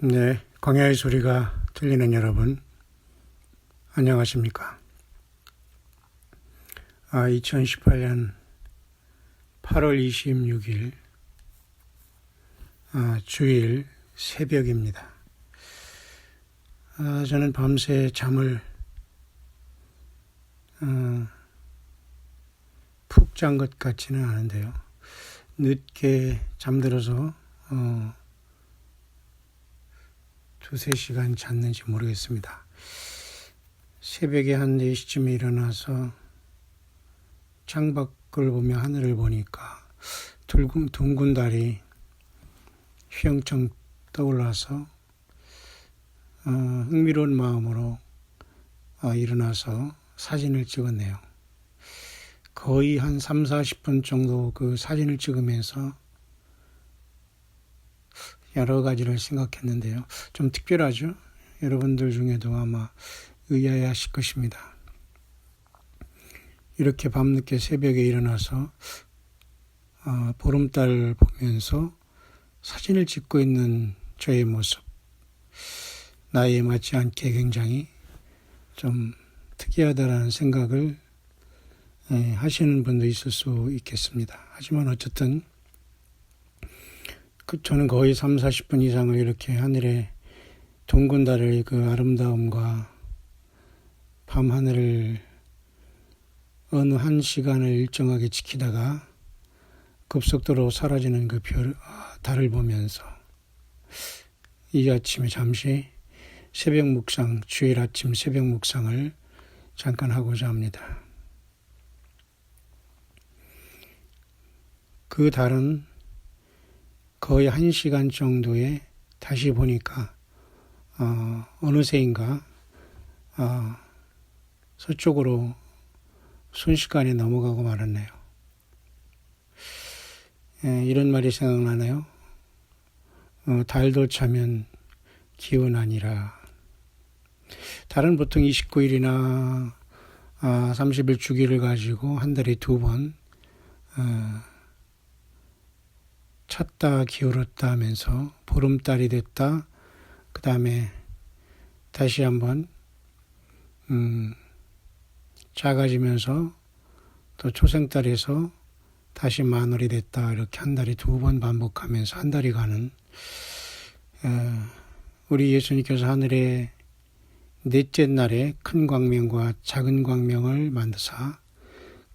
네, 광야의 소리가 들리는 여러분, 안녕하십니까? 2018년 8월 26일 주일 새벽입니다. 저는 밤새 잠을 푹 잔 것 같지는 않은데요. 늦게 잠들어서 두세 시간 잤는지 모르겠습니다. 새벽에 한 4시쯤에 일어나서 창밖을 보며 하늘을 보니까 둥근 달이 휘영청 떠올라서 흥미로운 마음으로 일어나서 사진을 찍었네요. 거의 한 30-40분 정도 그 사진을 찍으면서 여러 가지를 생각했는데요. 좀 특별하죠? 여러분들 중에도 아마 의아해하실 것입니다. 이렇게 밤늦게 새벽에 일어나서 보름달 보면서 사진을 찍고 있는 저의 모습, 나이에 맞지 않게 굉장히 좀 특이하다라는 생각을 하시는 분도 있을 수 있겠습니다. 하지만 어쨌든 저는 거의 30-40분 이상을 이렇게 하늘에 둥근 달의 그 아름다움과 밤하늘을 어느 한 시간을 일정하게 지키다가 급속도로 사라지는 그 달을 보면서 이 아침에 잠시 새벽 묵상, 주일 아침 새벽 묵상을 잠깐 하고자 합니다. 그 달은 거의 1시간 정도에 다시 보니까 어느새인가 서쪽으로 순식간에 넘어가고 말았네요. 이런 말이 생각나네요. 달도 차면 기운 아니라. 달은 보통 29일이나 30일 주기를 가지고 한 달에 2번 찼다 기울었다 하면서 보름달이 됐다. 그 다음에 다시 한번 작아지면서 또 초생달에서 다시 만월이 됐다. 이렇게 한 달에 2번 반복하면서 한 달이 가는 우리 예수님께서 하늘에 넷째 날에 큰 광명과 작은 광명을 만드사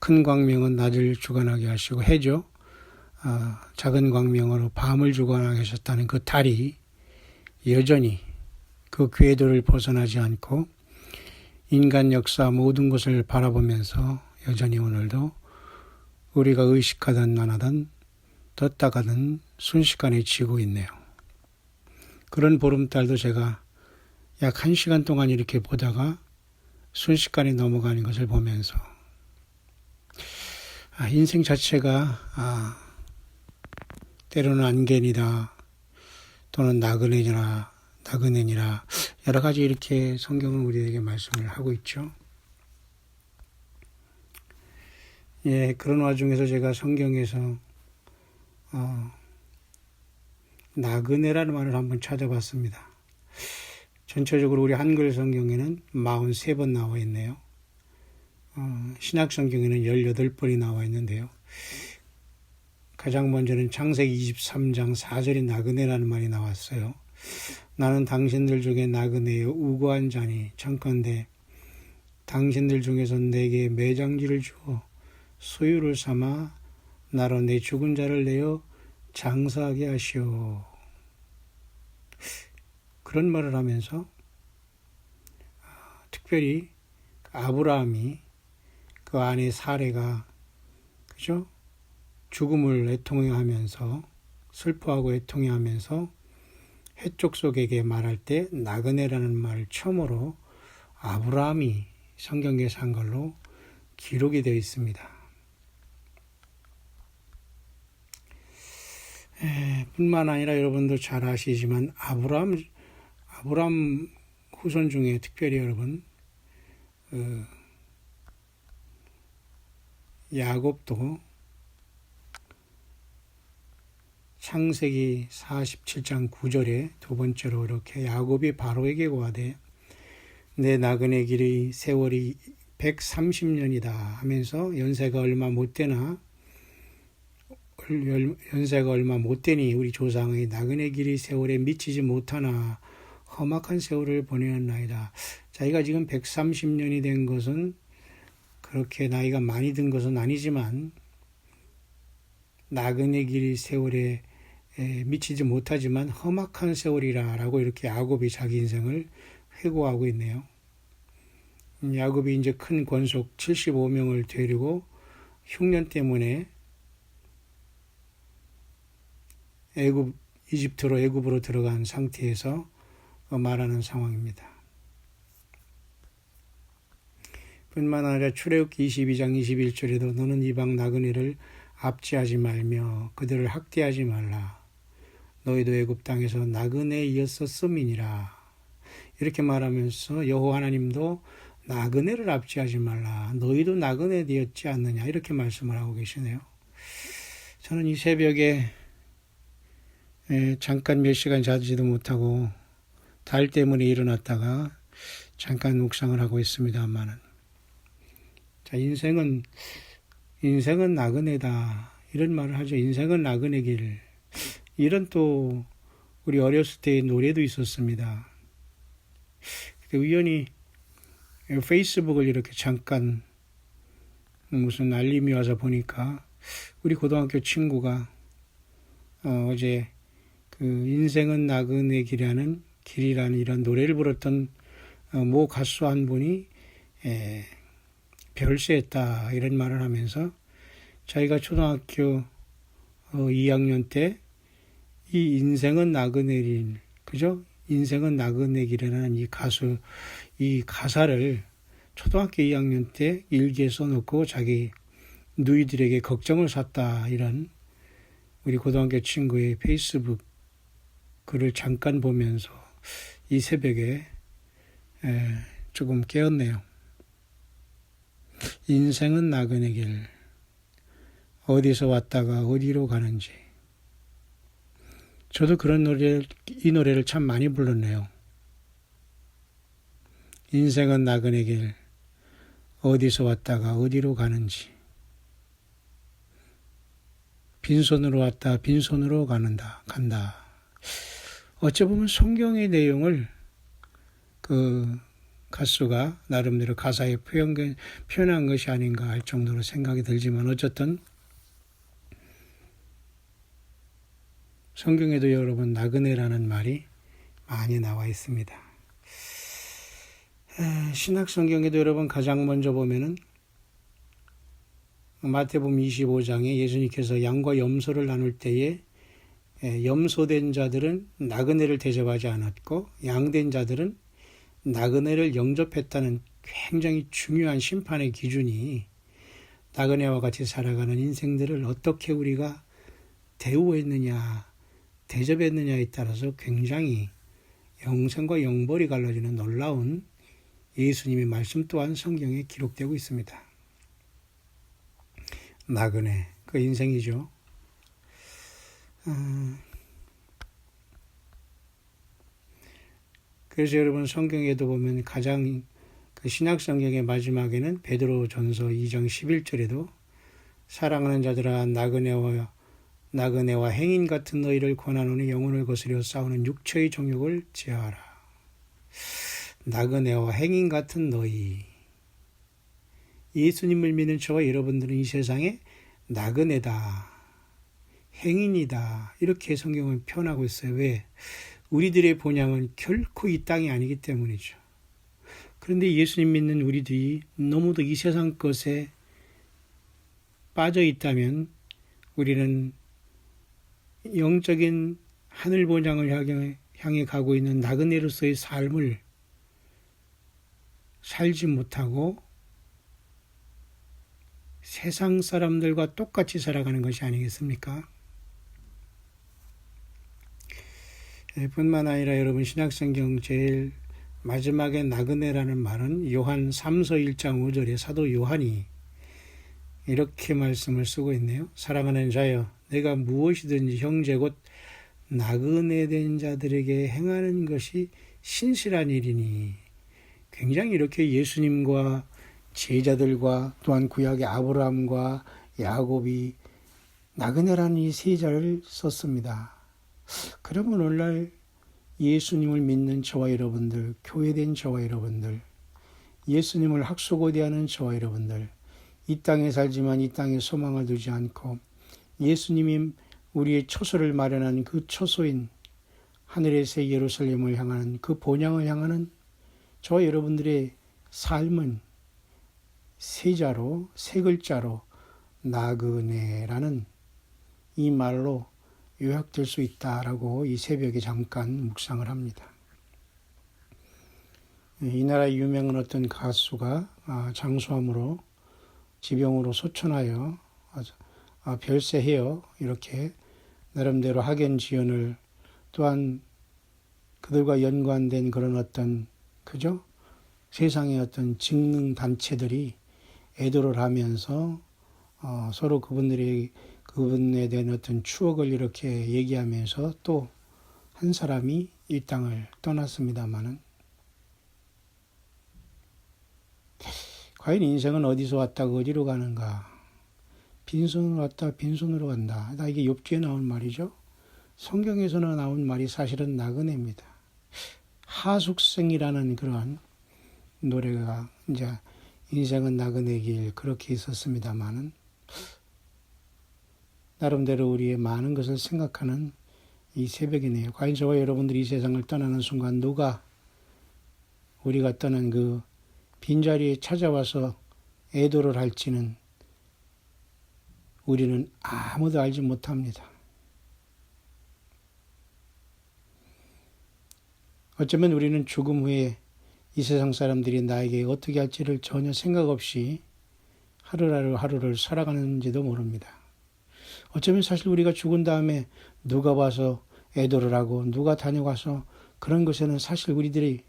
큰 광명은 낮을 주관하게 하시고 해죠. 작은 광명으로 밤을 주관하게 하셨다는 그 달이 여전히 그 궤도를 벗어나지 않고 인간 역사 모든 것을 바라보면서 여전히 오늘도 우리가 의식하든 안 하든 떴다 가든 순식간에 지고 있네요. 그런 보름달도 제가 약 1시간 동안 이렇게 보다가 순식간에 넘어가는 것을 보면서 인생 자체가 때로는 안개니라 또는 나그네니라 여러 가지 이렇게 성경은 우리에게 말씀을 하고 있죠. 그런 와중에서 제가 성경에서 나그네라는 말을 한번 찾아봤습니다. 전체적으로 우리 한글 성경에는 43번 나와 있네요. 신약 성경에는 18번이 나와 있는데요. 가장 먼저는 창세기 23장 4절에 나그네라는 말이 나왔어요. 나는 당신들 중에 나그네여 우고한 자니 청컨대 당신들 중에서 내게 매장지를 주어 소유를 삼아 나로 내 죽은 자를 내어 장사하게 하시오. 그런 말을 하면서 특별히 아브라함이 그 아내 사레가 그죠? 죽음을 애통해하면서 슬퍼하고 애통해하면서 해족속에게 말할 때 나그네라는 말을 처음으로 아브라함이 성경에서 한 걸로 기록이 되어 있습니다. 뿐만 아니라 여러분도 잘 아시지만 아브라함 후손 중에 특별히 여러분 야곱도 창세기 47장 9절에 두 번째로 이렇게 야곱이 바로에게 고하되 내 나그네 길의 세월이 130년이다 하면서 연세가 얼마 못 되니 우리 조상의 나그네 길의 세월에 미치지 못하나 험악한 세월을 보내었나이다. 자기가 지금 130년이 된 것은 그렇게 나이가 많이 든 것은 아니지만 나그네 길의 세월에 미치지 못하지만 험악한 세월이라 라고 이렇게 야곱이 자기 인생을 회고하고 있네요. 야곱이 이제 큰 권속 75명을 데리고 흉년 때문에 애굽으로 들어간 상태에서 말하는 상황입니다. 뿐만 아니라 출애굽기 22장 21절에도 너는 이방 나그네를 압제하지 말며 그들을 학대하지 말라. 너희도 애굽 땅에서 나그네이었었음이니라. 이렇게 말하면서 여호와 하나님도 나그네를 압제하지 말라. 너희도 나그네 되었지 않느냐. 이렇게 말씀을 하고 계시네요. 저는 이 새벽에 잠깐 몇 시간 자지도 못하고 달 때문에 일어났다가 잠깐 묵상을 하고 있습니다만은 자, 인생은 나그네다. 이런 말을 하죠. 인생은 나그네 길. 이런 또 우리 어렸을 때의 노래도 있었습니다. 우연히 페이스북을 이렇게 잠깐 무슨 알림이 와서 보니까 우리 고등학교 친구가 어제 그 인생은 나그네 길이라는 이런 노래를 부르던 모 가수 한 분이 별세했다 이런 말을 하면서 자기가 초등학교 2학년 때 이 인생은 나그네 길, 그죠? 인생은 나그네 길이라는 이 가사를 초등학교 2학년 때 일기에 써놓고 자기 누이들에게 걱정을 샀다 이런 우리 고등학교 친구의 페이스북 글을 잠깐 보면서 이 새벽에 조금 깨었네요. 인생은 나그네 길, 어디서 왔다가 어디로 가는지. 저도 이 노래를 참 많이 불렀네요. 인생은 나그네 길, 어디서 왔다가 어디로 가는지. 빈손으로 왔다 빈손으로 간다. 어찌 보면 성경의 내용을 그 가수가 나름대로 가사에 표현한 것이 아닌가 할 정도로 생각이 들지만 어쨌든 성경에도 여러분 나그네라는 말이 많이 나와 있습니다. 신약 성경에도 여러분 가장 먼저 보면은 마태복음 25장에 예수님께서 양과 염소를 나눌 때에 염소된 자들은 나그네를 대접하지 않았고 양된 자들은 나그네를 영접했다는 굉장히 중요한 심판의 기준이 나그네와 같이 살아가는 인생들을 어떻게 우리가 대우했느냐, 대접했느냐에 따라서 굉장히 영생과 영벌이 갈라지는 놀라운 예수님의 말씀 또한 성경에 기록되고 있습니다. 나그네, 그 인생이죠. 그래서 여러분 성경에도 보면 가장 그 신약 성경의 마지막에는 베드로전서 2장 11절에도 사랑하는 자들아 나그네와 행인 같은 너희를 권하노니 영혼을 거스려 싸우는 육체의 정욕을 제하라. 나그네와 행인 같은 너희. 예수님을 믿는 저와 여러분들은 이 세상에 나그네다, 행인이다 이렇게 성경은 표현하고 있어요. 왜? 우리들의 본향은 결코 이 땅이 아니기 때문이죠. 그런데 예수님 믿는 우리들이 너무도 이 세상 것에 빠져 있다면 우리는 영적인 하늘 본향을 향해 가고 있는 나그네로서의 삶을 살지 못하고 세상 사람들과 똑같이 살아가는 것이 아니겠습니까? 뿐만 아니라 여러분 신약성경 제일 마지막에 나그네라는 말은 요한 3서 1장 5절에 사도 요한이 이렇게 말씀을 쓰고 있네요. 사랑하는 자여, 내가 무엇이든지 형제 곧 나그네 된 자들에게 행하는 것이 신실한 일이니. 굉장히 이렇게 예수님과 제자들과 또한 구약의 아브라함과 야곱이 나그네라는 이 세 자를 썼습니다. 그러면 오늘날 예수님을 믿는 저와 여러분들, 교회된 저와 여러분들, 예수님을 학수고대하는 저와 여러분들, 이 땅에 살지만 이 땅에 소망을 두지 않고 예수님이 우리의 처소를 마련한 그 처소인 하늘의 새 예루살렘을 향하는 그 본향을 향하는 저와 여러분들의 삶은 세 자로, 세 글자로 나그네라는 이 말로 요약될 수 있다라고 이 새벽에 잠깐 묵상을 합니다. 이 나라의 유명한 어떤 가수가 장수함으로 지병으로 소천하여 별세하여 이렇게 나름대로 학연지연을 또한 그들과 연관된 그런 어떤 세상의 어떤 직능 단체들이 애도를 하면서 서로 그분에 대한 어떤 추억을 이렇게 얘기하면서 또 한 사람이 이 땅을 떠났습니다마는 과연 인생은 어디서 왔다가 어디로 가는가? 빈손으로 왔다 빈손으로 간다. 이게 욥기에 나온 말이죠. 성경에서는 나온 말이 사실은 나그네입니다. 하숙생이라는 그러한 노래가 이제 인생은 나그네 길 그렇게 있었습니다마는 나름대로 우리의 많은 것을 생각하는 이 새벽이네요. 과연 저와 여러분들이 이 세상을 떠나는 순간 누가 우리가 떠난 그 빈자리에 찾아와서 애도를 할지는 우리는 아무도 알지 못합니다. 어쩌면 우리는 죽음 후에 이 세상 사람들이 나에게 어떻게 할지를 전혀 생각 없이 하루를 살아가는지도 모릅니다. 어쩌면 사실 우리가 죽은 다음에 누가 와서 애도를 하고 누가 다녀가서 그런 것에는 사실 우리들이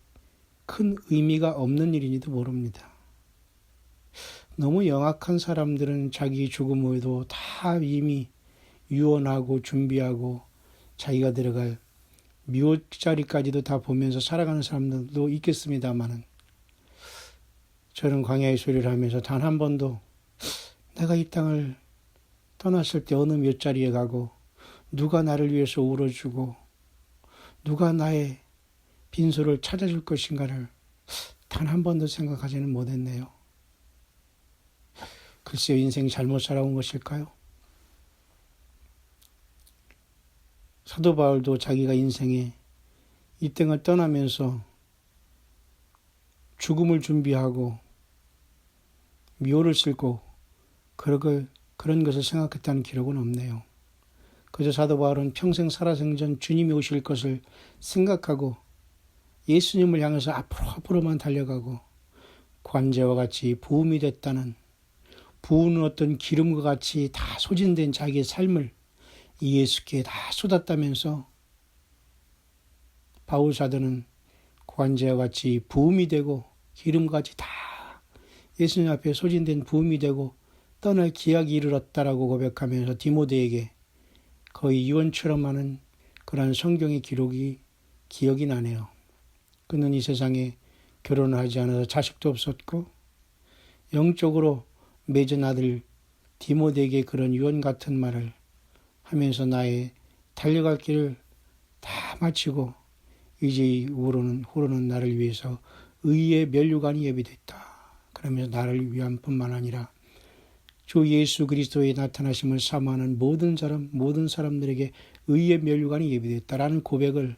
큰 의미가 없는 일인지도 모릅니다. 너무 영악한 사람들은 자기 죽음 후에도 다 이미 유언하고 준비하고 자기가 들어갈 묘 자리까지도 다 보면서 살아가는 사람들도 있겠습니다만은 저는 광야의 소리를 하면서 단 한 번도 내가 이 땅을 떠났을 때 어느 묘 자리에 가고 누가 나를 위해서 울어주고 누가 나의 빈소를 찾아줄 것인가를 단 한 번도 생각하지는 못했네요. 글쎄요, 인생 잘못 살아온 것일까요? 사도 바울도 자기가 인생에 이 땅을 떠나면서 죽음을 준비하고 묘를 쓸고 그런 것을 생각했다는 기록은 없네요. 그저 사도 바울은 평생 살아생전 주님이 오실 것을 생각하고 예수님을 향해서 앞으로만 달려가고 관제와 같이 부음이 됐다는 부은 어떤 기름과 같이 다 소진된 자기의 삶을 예수께 다 쏟았다면서 바울 사도는 관제와 같이 부음이 되고 기름과 같이 다 예수님 앞에 소진된 부음이 되고 떠날 기약이 이르렀다라고 고백하면서 디모데에게 거의 유언처럼 하는 그런 성경의 기억이 나네요. 그는 이 세상에 결혼을 하지 않아서 자식도 없었고 영적으로 맺은 아들 디모데에게 그런 유언 같은 말을 하면서 나의 달려갈 길을 다 마치고 이제 후로는 나를 위해서 의의 면류관이 예비됐다. 그러면서 나를 위한 뿐만 아니라 주 예수 그리스도의 나타나심을 사모하는 모든 사람들에게 의의 면류관이 예비됐다라는 고백을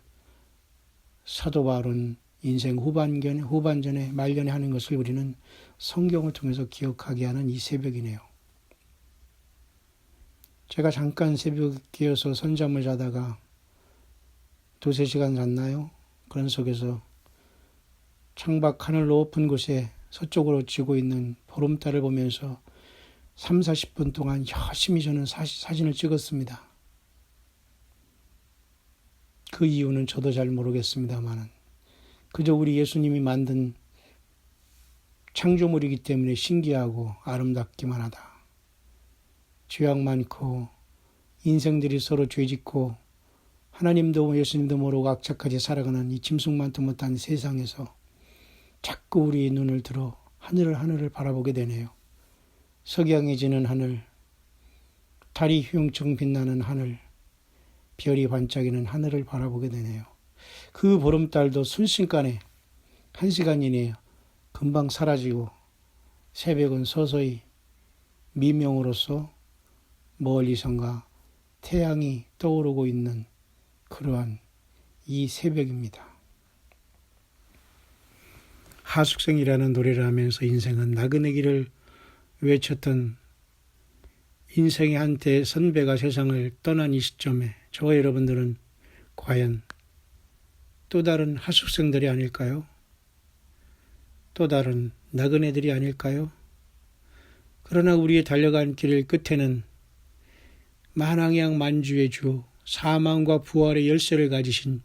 사도 바울은 인생 후반전에 말년에 하는 것을 우리는 성경을 통해서 기억하게 하는 이 새벽이네요. 제가 잠깐 새벽에 깨어서 선잠을 자다가 2-3시간 잤나요? 그런 속에서 창밖 하늘 높은 곳에 서쪽으로 지고 있는 보름달을 보면서 30-40분 동안 열심히 저는 사진을 찍었습니다. 그 이유는 저도 잘 모르겠습니다만 그저 우리 예수님이 만든 창조물이기 때문에 신기하고 아름답기만 하다. 죄악 많고 인생들이 서로 죄짓고 하나님도 예수님도 모르고 악착같이 살아가는 이 짐승만도 못한 세상에서 자꾸 우리의 눈을 들어 하늘을 바라보게 되네요. 석양해지는 하늘, 달이 휘영청 빛나는 하늘, 별이 반짝이는 하늘을 바라보게 되네요. 그 보름달도 순식간에 1시간 이내에 금방 사라지고 새벽은 서서히 미명으로서 멀리선가 태양이 떠오르고 있는 그러한 이 새벽입니다. 하숙생이라는 노래를 하면서 인생은 나그네기를 외쳤던 인생의 한때 선배가 세상을 떠난 이 시점에 저와 여러분들은 과연 또 다른 하숙생들이 아닐까요? 또 다른 나그네들이 아닐까요? 그러나 우리의 달려간 길 끝에는 만왕양 만주의 주, 사망과 부활의 열쇠를 가지신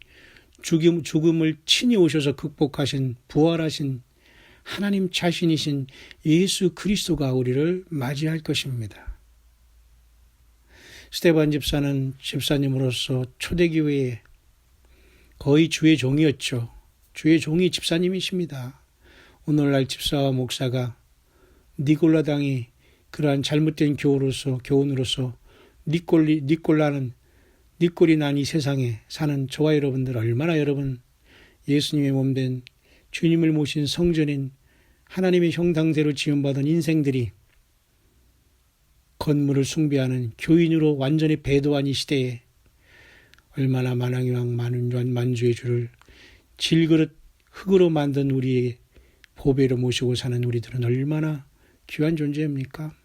죽음을 친히 오셔서 극복하신 부활하신 하나님 자신이신 예수 그리스도가 우리를 맞이할 것입니다. 스테반 집사는 집사님으로서 초대교회에 거의 주의 종이었죠. 주의 종이 집사님이십니다. 오늘날 집사와 목사가 니골라당이 그러한 잘못된 교훈으로서 니꼴이 난 이 세상에 사는 저와 여러분들 얼마나 여러분 예수님의 몸된 주님을 모신 성전인 하나님의 형상대로 지음받은 인생들이 건물을 숭배하는 교인으로 완전히 배도한 이 시대에 얼마나 만왕왕 만주의 주를 질그릇 흙으로 만든 우리의 보배로 모시고 사는 우리들은 얼마나 귀한 존재입니까?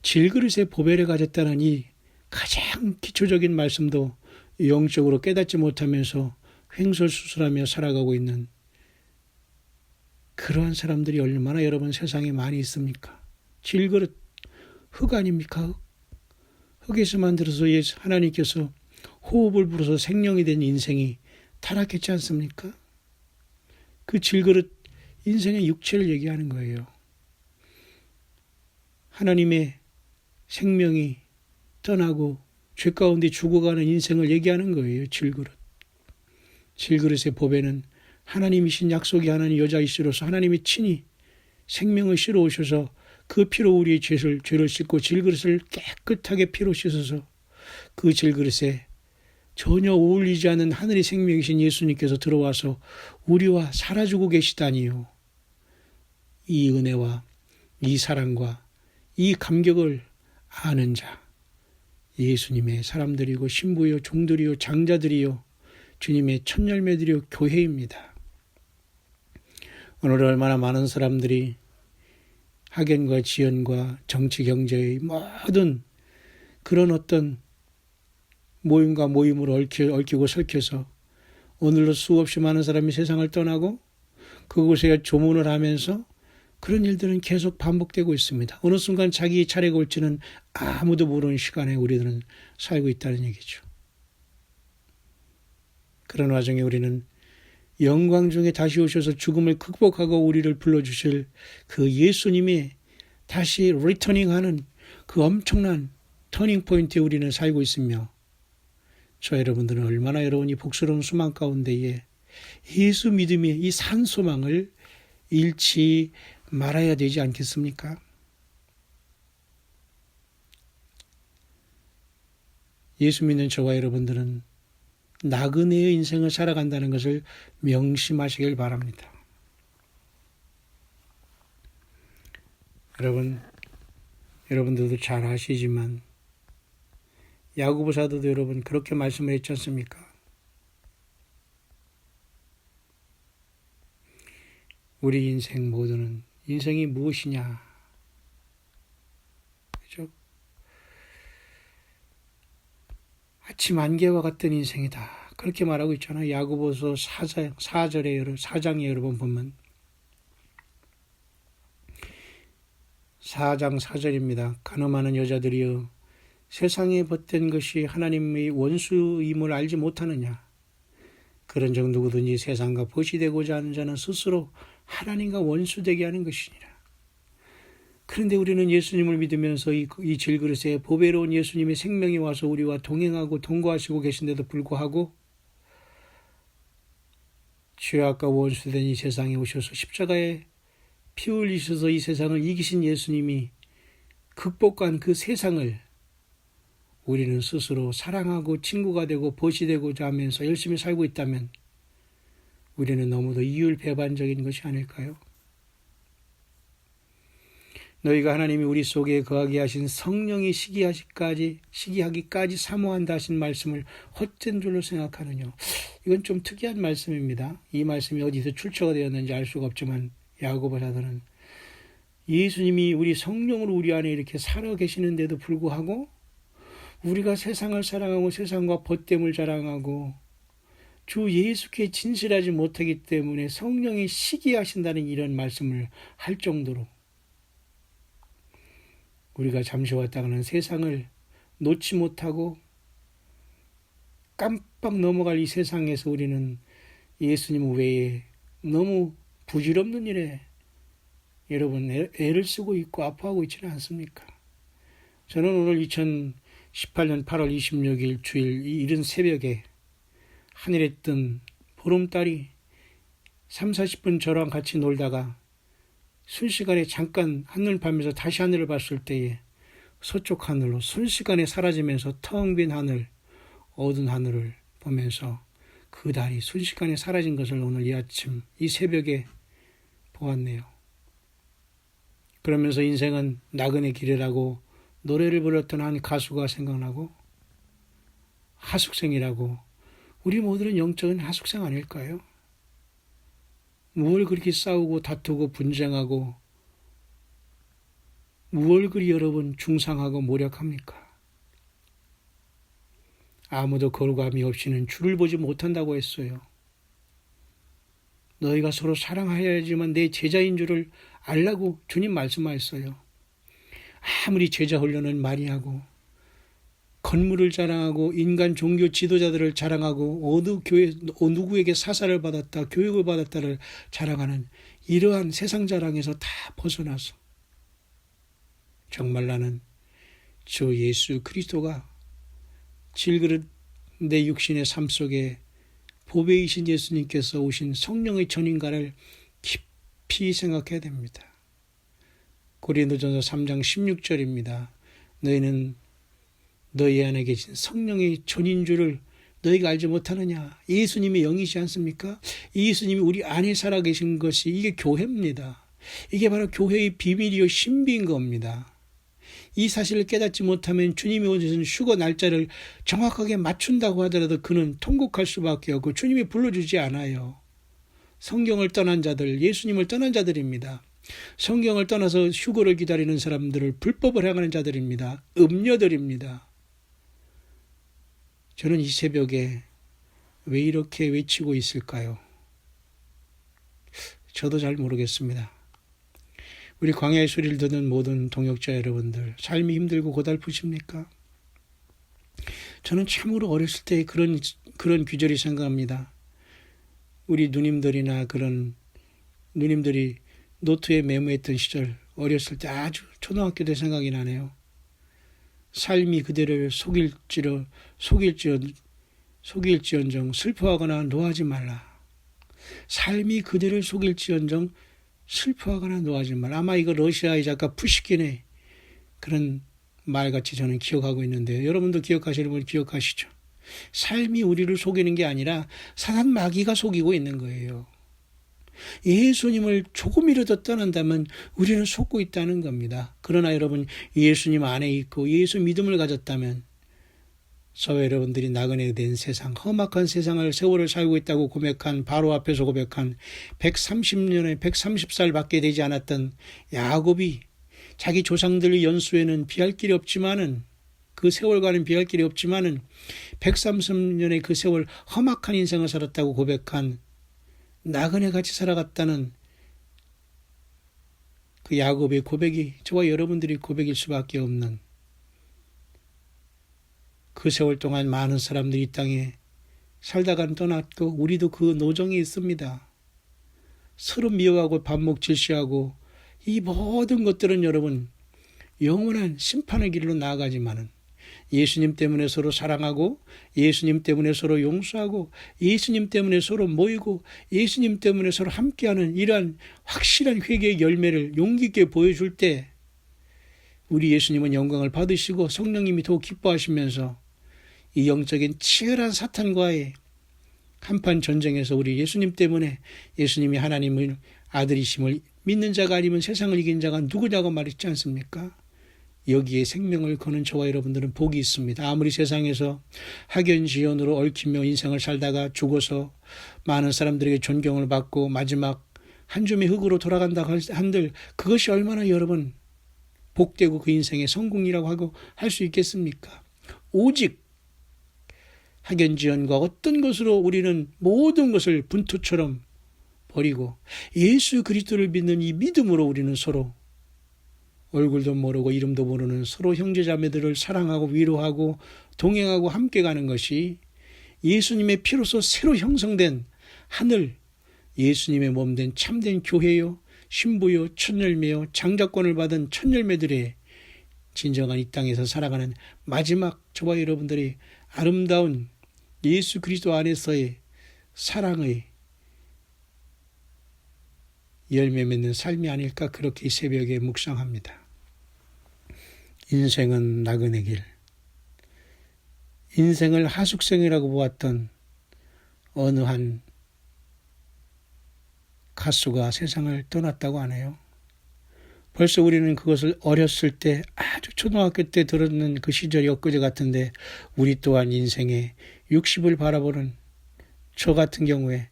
질그릇에 보배를 가졌다는 이 가장 기초적인 말씀도 영적으로 깨닫지 못하면서 횡설수설하며 살아가고 있는 그러한 사람들이 얼마나 여러분 세상에 많이 있습니까? 질그릇 흙 아닙니까? 흙에서 만들어서 하나님께서 호흡을 불어서 생명이 된 인생이 타락했지 않습니까? 그 질그릇 인생의 육체를 얘기하는 거예요. 하나님의 생명이 떠나고 죄 가운데 죽어가는 인생을 얘기하는 거예요. 질그릇. 질그릇의 보배는 하나님이신 약속의 하나님 여자이시로서 하나님이 친히 생명을 실어 오셔서 그 피로 우리의 죄를 씻고 질그릇을 깨끗하게 피로 씻어서 그 질그릇에 전혀 어울리지 않는 하늘의 생명이신 예수님께서 들어와서 우리와 살아주고 계시다니요. 이 은혜와 이 사랑과 이 감격을 아는 자, 예수님의 사람들이고 신부요 종들이요 장자들이요 주님의 첫 열매들이요 교회입니다. 오늘 얼마나 많은 사람들이 학연과 지연과 정치 경제의 모든 그런 어떤 모임과 모임으로 얽히고 설켜서 오늘도 수없이 많은 사람이 세상을 떠나고 그곳에 조문을 하면서 그런 일들은 계속 반복되고 있습니다. 어느 순간 자기 차례가 올지는 아무도 모르는 시간에 우리들은 살고 있다는 얘기죠. 그런 와중에 우리는 영광 중에 다시 오셔서 죽음을 극복하고 우리를 불러주실 그 예수님이 다시 리터닝하는 그 엄청난 터닝 포인트에 우리는 살고 있으며 저 여러분들은 얼마나 여러분이 복스러운 소망 가운데에 예수 믿음의 이 산 소망을 잃지 말아야 되지 않겠습니까? 예수 믿는 저와 여러분들은 나그네의 인생을 살아간다는 것을 명심하시길 바랍니다. 여러분들도 잘 아시지만 야고보 사도도 여러분 그렇게 말씀을 했지 않습니까? 우리 인생 모두는 인생이 무엇이냐? 그죠? 아침 안개와 같은 인생이다. 그렇게 말하고 있잖아요. 야고보서 4장에 여러분 보면 4장 4절입니다. 가늠하는 여자들이여 세상에 벗된 것이 하나님의 원수임을 알지 못하느냐? 그런즉 누구든지 세상과 벗이 되고자 하는 자는 스스로 하나님과 원수되게 하는 것이니라. 그런데 우리는 예수님을 믿으면서 이 질그릇에 보배로운 예수님의 생명이 와서 우리와 동행하고 동거하시고 계신데도 불구하고 죄악과 원수된 이 세상에 오셔서 십자가에 피 흘리셔서 이 세상을 이기신 예수님이 극복한 그 세상을 우리는 스스로 사랑하고 친구가 되고 벗이 되고자 하면서 열심히 살고 있다면 우리는 너무도 이율배반적인 것이 아닐까요? 너희가 하나님이 우리 속에 거하게 하신 성령이 시기하기까지 사모한다 하신 말씀을 헛된 줄로 생각하느냐. 이건 좀 특이한 말씀입니다. 이 말씀이 어디서 출처가 되었는지 알 수가 없지만 야고보 사도는 예수님이 우리 성령으로 우리 안에 이렇게 살아 계시는데도 불구하고 우리가 세상을 사랑하고 세상과 벗됨을 자랑하고 주 예수께 진실하지 못하기 때문에 성령이 시기하신다는 이런 말씀을 할 정도로 우리가 잠시 왔다가는 세상을 놓지 못하고 깜빡 넘어갈 이 세상에서 우리는 예수님 외에 너무 부질없는 일에 여러분 애를 쓰고 있고 아파하고 있지는 않습니까? 저는 오늘 2018년 8월 26일 주일 이 이른 새벽에 하늘에 뜬 보름달이 30-40분 저랑 같이 놀다가 순식간에 잠깐 하늘 밤에서 다시 하늘을 봤을 때에 서쪽 하늘로 순식간에 사라지면서 텅 빈 하늘, 어두운 하늘을 보면서 그 달이 순식간에 사라진 것을 오늘 이 아침, 이 새벽에 보았네요. 그러면서 인생은 나그네 길이라고 노래를 불렀던 한 가수가 생각나고 하숙생이라고 우리 모두는 영적인 하숙생 아닐까요? 무얼 그렇게 싸우고 다투고 분쟁하고 무얼 그리 여러분 중상하고 모략합니까? 아무도 거룩함이 없이는 주를 보지 못한다고 했어요. 너희가 서로 사랑하여야지만 내 제자인 줄을 알라고 주님 말씀하셨어요. 아무리 제자 훈련을 많이 하고 건물을 자랑하고 인간 종교 지도자들을 자랑하고 어느 누구에게 사사를 받았다 교육을 받았다를 자랑하는 이러한 세상 자랑에서 다 벗어나서 정말 나는 주 예수 그리스도가 질그릇 내 육신의 삶 속에 보배이신 예수님께서 오신 성령의 전인가를 깊이 생각해야 됩니다. 고린도전서 3장 16절입니다. 너희는 너희 안에 계신 성령의 전인 줄을 너희가 알지 못하느냐. 예수님이 영이시 않습니까? 예수님이 우리 안에 살아계신 것이 이게 교회입니다. 이게 바로 교회의 비밀이요 신비인 겁니다. 이 사실을 깨닫지 못하면 주님이 오시는 휴거 날짜를 정확하게 맞춘다고 하더라도 그는 통곡할 수밖에 없고 주님이 불러주지 않아요. 성경을 떠난 자들, 예수님을 떠난 자들입니다. 성경을 떠나서 휴거를 기다리는 사람들을 불법을 행하는 자들입니다. 음녀들입니다. 저는 이 새벽에 왜 이렇게 외치고 있을까요? 저도 잘 모르겠습니다. 우리 광야의 소리를 듣는 모든 동역자 여러분들, 삶이 힘들고 고달프십니까? 저는 참으로 어렸을 때 그런 귀절이 생각합니다. 우리 누님들이나 그런 누님들이 노트에 메모했던 시절, 어렸을 때 아주 초등학교 때 생각이 나네요. 삶이 그대를 속일지언정 슬퍼하거나 노하지 말라. 삶이 그대를 속일지언정 슬퍼하거나 노하지 말라. 아마 이거 러시아의 작가 푸시킨의 그런 말같이 저는 기억하고 있는데 여러분도 기억하시는 분 기억하시죠? 삶이 우리를 속이는 게 아니라 사단 마귀가 속이고 있는 거예요. 예수님을 조금이라도 떠난다면 우리는 속고 있다는 겁니다. 그러나 여러분 예수님 안에 있고 예수 믿음을 가졌다면 저와 여러분들이 나그네 된 세상, 험악한 세상을 세월을 살고 있다고 고백한 바로 앞에서 고백한 130년에 130살밖에 되지 않았던 야곱이 자기 조상들의 연수에는 비할 길이 없지만은 그 세월과는 비할 길이 없지만은 130년의 그 세월 험악한 인생을 살았다고 고백한 나그네같이 살아갔다는 그 야곱의 고백이 저와 여러분들이 고백일 수밖에 없는 그 세월 동안 많은 사람들이 이 땅에 살다간 떠났고 우리도 그 노정이 있습니다. 서로 미워하고 반목 질시하고 이 모든 것들은 여러분 영원한 심판의 길로 나아가지만은 예수님 때문에 서로 사랑하고 예수님 때문에 서로 용서하고 예수님 때문에 서로 모이고 예수님 때문에 서로 함께하는 이러한 확실한 회개의 열매를 용기 있게 보여줄 때 우리 예수님은 영광을 받으시고 성령님이 더욱 기뻐하시면서 이 영적인 치열한 사탄과의 한판 전쟁에서 우리 예수님 때문에 예수님이 하나님의 아들이심을 믿는 자가 아니면 세상을 이긴 자가 누구냐고 말했지 않습니까? 여기에 생명을 거는 저와 여러분들은 복이 있습니다. 아무리 세상에서 학연지연으로 얽히며 인생을 살다가 죽어서 많은 사람들에게 존경을 받고 마지막 한 줌의 흙으로 돌아간다고 한들 그것이 얼마나 여러분 복되고 그 인생의 성공이라고 하고 할 수 있겠습니까? 오직 학연지연과 어떤 것으로 우리는 모든 것을 분투처럼 버리고 예수 그리스도를 믿는 이 믿음으로 우리는 서로 얼굴도 모르고 이름도 모르는 서로 형제자매들을 사랑하고 위로하고 동행하고 함께 가는 것이 예수님의 피로서 새로 형성된 하늘, 예수님의 몸된 참된 교회요, 신부요, 첫열매요, 장자권을 받은 첫열매들의 진정한 이 땅에서 살아가는 마지막 저와 여러분들이 아름다운 예수 그리스도 안에서의 사랑의 열매 맺는 삶이 아닐까 그렇게 이 새벽에 묵상합니다. 인생은 나그네 길. 인생을 하숙생이라고 보았던 어느 한 가수가 세상을 떠났다고 하네요. 벌써 우리는 그것을 어렸을 때 아주 초등학교 때 들었는 그 시절이 엊그제 같은데 우리 또한 인생의 60을 바라보는 저 같은 경우에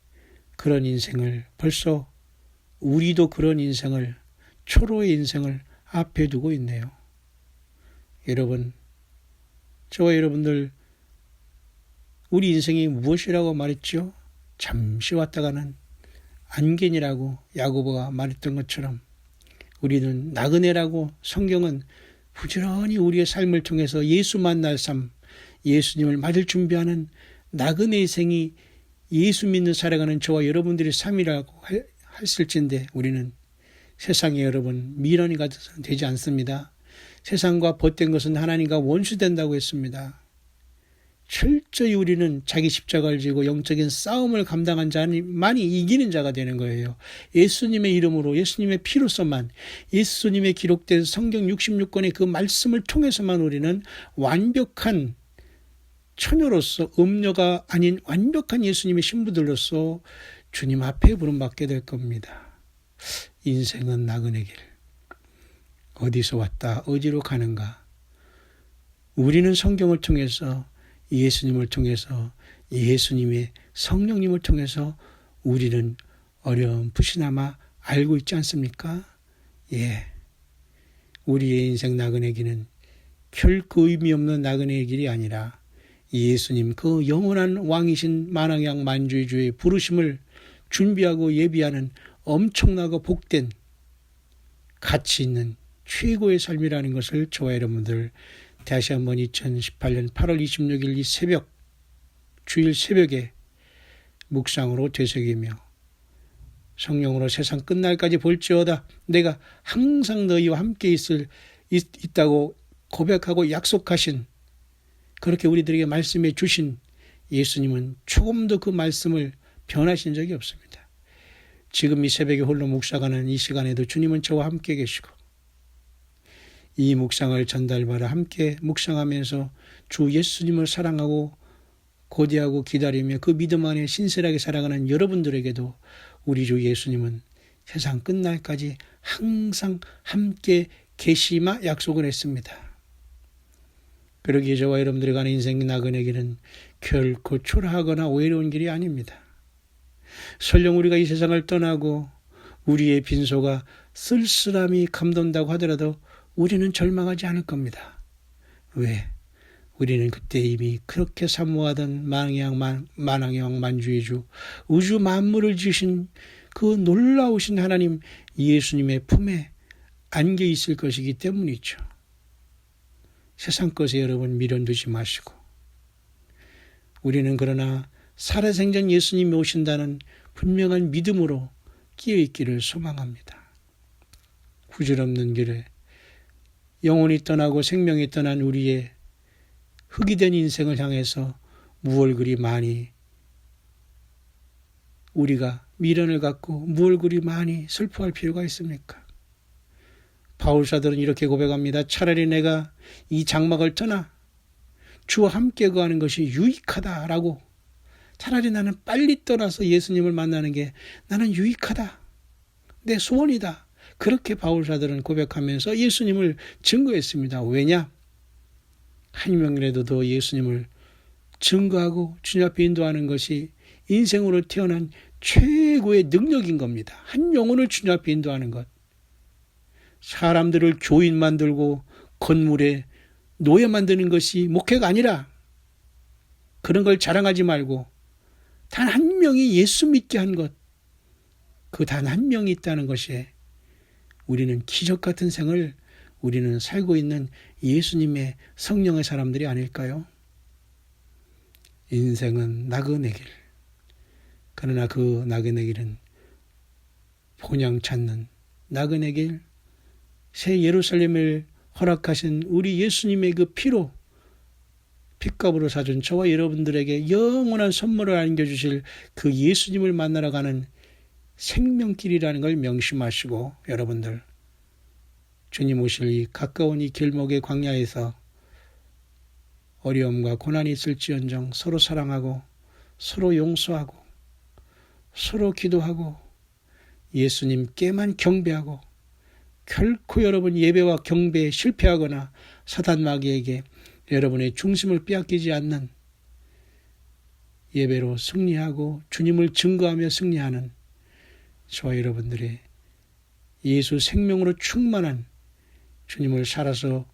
그런 인생을 벌써 우리도 그런 인생을 초로의 인생을 앞에 두고 있네요. 여러분, 저와 여러분들 우리 인생이 무엇이라고 말했죠? 잠시 왔다가는 안개니라고 야고보가 말했던 것처럼 우리는 나그네라고 성경은 부지런히 우리의 삶을 통해서 예수 만날 삶, 예수님을 맞을 준비하는 나그네의 생이 예수 믿는 살아가는 저와 여러분들의 삶이라고 했을진데 우리는 세상에 여러분 미련이 가져서는 되지 않습니다. 세상과 벗된 것은 하나님과 원수된다고 했습니다. 철저히 우리는 자기 십자가를 지고 영적인 싸움을 감당한 자만이 이기는 자가 되는 거예요. 예수님의 이름으로 예수님의 피로서만 예수님의 기록된 성경 66권의 그 말씀을 통해서만 우리는 완벽한 처녀로서 음녀가 아닌 완벽한 예수님의 신부들로서 주님 앞에 부름받게 될 겁니다. 인생은 나그네 길. 어디서 왔다 어디로 가는가. 우리는 성경을 통해서 예수님을 통해서 예수님의 성령님을 통해서 우리는 어렴풋이나마 알고 있지 않습니까? 예, 우리의 인생 나그네 길은 결코 의미 없는 나그네 길이 아니라 예수님 그 영원한 왕이신 만왕양 만주의 주의 부르심을 준비하고 예비하는 엄청나고 복된 가치 있는 최고의 삶이라는 것을 저와 여러분들 다시 한번 2018년 8월 26일 이 새벽, 주일 새벽에 묵상으로 되새기며 성령으로 세상 끝날까지 볼지어다 내가 항상 너희와 함께 있다고 고백하고 약속하신 그렇게 우리들에게 말씀해 주신 예수님은 조금도 그 말씀을 변하신 적이 없습니다. 지금 이 새벽에 홀로 묵상하는 이 시간에도 주님은 저와 함께 계시고 이 묵상을 전달받아 함께 묵상하면서 주 예수님을 사랑하고 고대하고 기다리며 그 믿음 안에 신실하게 살아가는 여러분들에게도 우리 주 예수님은 세상 끝날까지 항상 함께 계시마 약속을 했습니다. 그러기에 저와 여러분들이 가는 인생 나그네 길은 결코 초라하거나 외로운 길이 아닙니다. 설령 우리가 이 세상을 떠나고 우리의 빈소가 쓸쓸함이 감돈다고 하더라도 우리는 절망하지 않을 겁니다. 왜? 우리는 그때 이미 그렇게 사모하던 만왕의 만주의 주 우주 만물을 지으신 그 놀라우신 하나님 예수님의 품에 안겨 있을 것이기 때문이죠. 세상 것에 여러분 미련 두지 마시고 우리는 그러나 살아생전 예수님이 오신다는 분명한 믿음으로 끼어 있기를 소망합니다. 부질없는 길에 영혼이 떠나고 생명이 떠난 우리의 흙이 된 인생을 향해서 무얼 그리 많이 우리가 미련을 갖고 무얼 그리 많이 슬퍼할 필요가 있습니까? 바울사들은 이렇게 고백합니다. 차라리 내가 이 장막을 떠나 주와 함께 거하는 것이 유익하다라고. 차라리 나는 빨리 떠나서 예수님을 만나는 게 나는 유익하다. 내 소원이다. 그렇게 바울사들은 고백하면서 예수님을 증거했습니다. 왜냐? 한 명이라도 더 예수님을 증거하고 주님 앞에 인도하는 것이 인생으로 태어난 최고의 능력인 겁니다. 한 영혼을 주님 앞에 인도하는 것. 사람들을 교인 만들고 건물에 노예 만드는 것이 목회가 아니라 그런 걸 자랑하지 말고 단 한 명이 예수 믿게 한 것, 그 단 한 명이 있다는 것이 우리는 기적 같은 생을 우리는 살고 있는 예수님의 성령의 사람들이 아닐까요? 인생은 나그네 길. 그러나 그 나그네 길은 본향 찾는 나그네 길, 새 예루살렘을 허락하신 우리 예수님의 그 피로 핏값으로 사준 저와 여러분들에게 영원한 선물을 안겨주실 그 예수님을 만나러 가는 생명길이라는 걸 명심하시고 여러분들 주님 오실 이 가까운 이 길목의 광야에서 어려움과 고난이 있을지언정 서로 사랑하고 서로 용서하고 서로 기도하고 예수님께만 경배하고 결코 여러분 예배와 경배에 실패하거나 사단 마귀에게 여러분의 중심을 빼앗기지 않는 예배로 승리하고 주님을 증거하며 승리하는 저와 여러분들의 예수 생명으로 충만한 주님을 살아서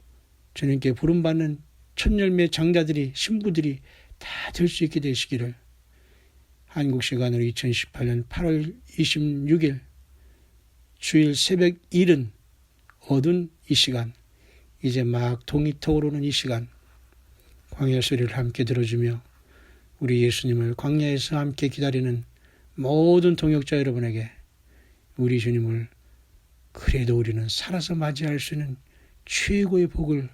주님께 부름받는 천열매 장자들이 신부들이 다 될 수 있게 되시기를 한국 시간으로 2018년 8월 26일 주일 새벽 이른 어두운 이 시간 이제 막 동이 터오르는 이 시간 광야 소리를 함께 들어주며 우리 예수님을 광야에서 함께 기다리는 모든 동역자 여러분에게 우리 주님을 그래도 우리는 살아서 맞이할 수 있는 최고의 복을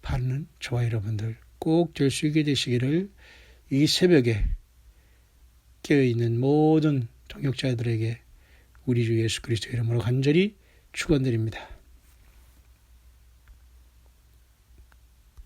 받는 저와 여러분들 꼭 될 수 있게 되시기를 이 새벽에 깨어있는 모든 동역자들에게 우리 주 예수 그리스도 이름으로 간절히 축원드립니다.